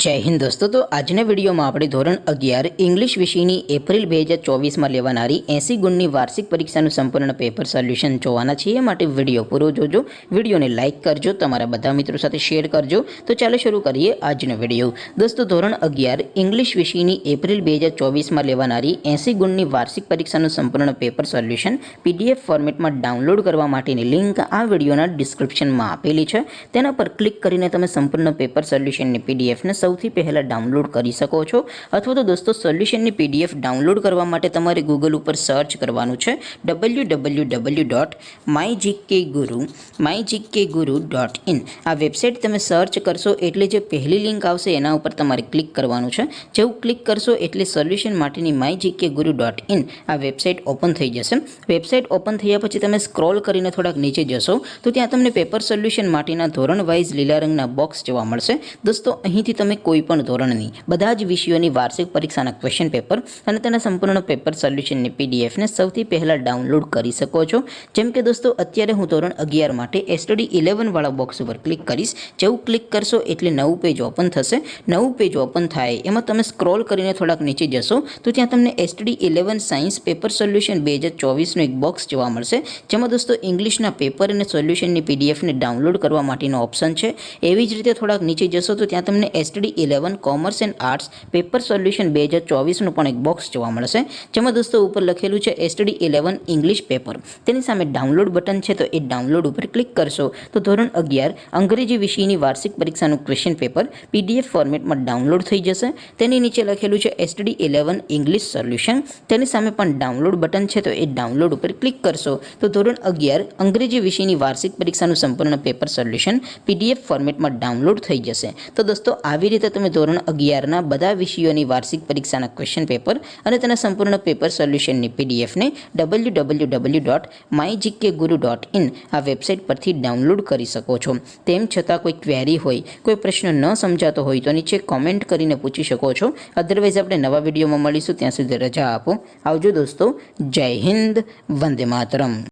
जय हिंद दोस्तों। तो આજના વિડીયોમાં આપણે ધોરણ 11 ઇંગ્લિશ વિષયની એપ્રિલ 2024માં લેવાનારી 80 ગુણની વાર્ષિક પરીક્ષાનું સંપૂર્ણ પેપર સોલ્યુશન જોવાના છીએ। માટે વિડીયો પૂરો જોજો, વિડીયોને લાઇક કરજો, તમારા બધા મિત્રો સાથે શેર કરજો। તો ચાલો શરૂ કરીએ આજનો વિડીયો। દોસ્તો ધોરણ 11 ઇંગ્લિશ વિષયની એપ્રિલ 2024માં લેવાનારી 80 ગુણની વાર્ષિક પરીક્ષાનું સંપૂર્ણ પેપર સોલ્યુશન પીડીએફ ફોર્મેટમાં ડાઉનલોડ કરવા માટેની લિંક આ વિડીયોના ડિસ્ક્રિપ્શનમાં આપેલી છે। તેના પર ક્લિક કરીને તમે સંપૂર્ણ પેપર સોલ્યુશનની પીડીએફને સૌથી પહેલા ડાઉનલોડ કરી શકો છો। અથવા તો દોસ્તો સોલ્યુશનની પીડીએફ ડાઉનલોડ કરવા માટે તમારે ગૂગલ ઉપર સર્ચ કરવાનું છે www.mygkguru.in। આ વેબસાઇટ તમે સર્ચ કરશો એટલે જે પહેલી લિંક આવશે એના ઉપર તમારે ક્લિક કરવાનું છે। જેવું ક્લિક કરશો એટલે સોલ્યુશન માટેની mygkguru.in આ વેબસાઇટ ઓપન થઈ જશે। વેબસાઇટ ઓપન થયા પછી તમે સ્ક્રોલ કરીને થોડાક નીચે જશો તો ત્યાં તમને પેપર સોલ્યુશન માટેના ધોરણ વાઇઝ લીલા રંગના બોક્સ જોવા મળશે। દોસ્તો અહીંથી તમે કોઈ પણ ધોરણની બધા જ વિષયોની વાર્ષિક પરીક્ષાના ક્વેશ્ચન પેપર અને તેના સંપૂર્ણ પેપર સોલ્યુશનની પીડીએફને સૌથી પહેલાં ડાઉનલોડ કરી શકો છો। જેમ કે દોસ્તો અત્યારે હું ધોરણ 11 માટે STD 11 વાળા બોક્સ ઉપર ક્લિક કરીશ। જેવું ક્લિક કરશો એટલે નવું પેજ ઓપન થશે। નવું પેજ ઓપન થાય એમાં તમે સ્ક્રોલ કરીને થોડાક નીચે જશો તો ત્યાં તમને STD 11 સાયન્સ પેપર સોલ્યુશન 2024નું એક બોક્સ જોવા મળશે, જેમાં દોસ્તો ઇંગ્લિશના પેપર અને સોલ્યુશનની પીડીએફને ડાઉનલોડ કરવા માટેનો ઓપ્શન છે। એવી જ રીતે થોડાક નીચે જશો તો ત્યાં તમને STD 11 commerce and arts paper solution 2024નું પણ એક બોક્સ જોવા મળશે, જેમાં દોસ્તો ઉપર લખેલું છે STD 11 ઇંગ્લિશ પેપર। તેની સામે ડાઉનલોડ બટન છે તો એ ડાઉનલોડ ઉપર ક્લિક કરશો તો ધોરણ 11 અંગ્રેજી વિષયની વાર્ષિક પરીક્ષાનું ક્વેશ્ચન પેપર પીડીએફ ફોર્મેટમાં ડાઉનલોડ થઈ જશે। તેની નીચે લખેલું છે STD 11 ઇંગ્લિશ સોલ્યુશન। તેની સામે પણ ડાઉનલોડ બટન છે તો એ ડાઉનલોડ ઉપર ક્લિક કરશો તો ધોરણ 11 અંગ્રેજી વિષયની વાર્ષિક પરીક્ષાનું સંપૂર્ણ પેપર સોલ્યુશન પીડીએફ ફોર્મેટમાં ડાઉનલોડ થઈ જશે। તો દોસ્તો આવી રીતે તમે ધોરણ 11ના બધા વિષયોની વાર્ષિક પરીક્ષાના ક્વેશ્ચન પેપર અને તેના સંપૂર્ણ પેપર સોલ્યુશનની પીડીએફને www.mygkguru.in આ વેબસાઇટ પરથી ડાઉનલોડ કરી શકો છો। તેમ છતાં કોઈ ક્વેરી હોય, કોઈ પ્રશ્ન ન સમજાતો હોય તો નીચે કોમેન્ટ કરીને પૂછી શકો છો। અધરવાઇઝ આપણે નવા વિડીયોમાં મળીશું, ત્યાં સુધી રજા આપો। આવજો દોસ્તો। જય હિન્દ, વંદે માતરમ।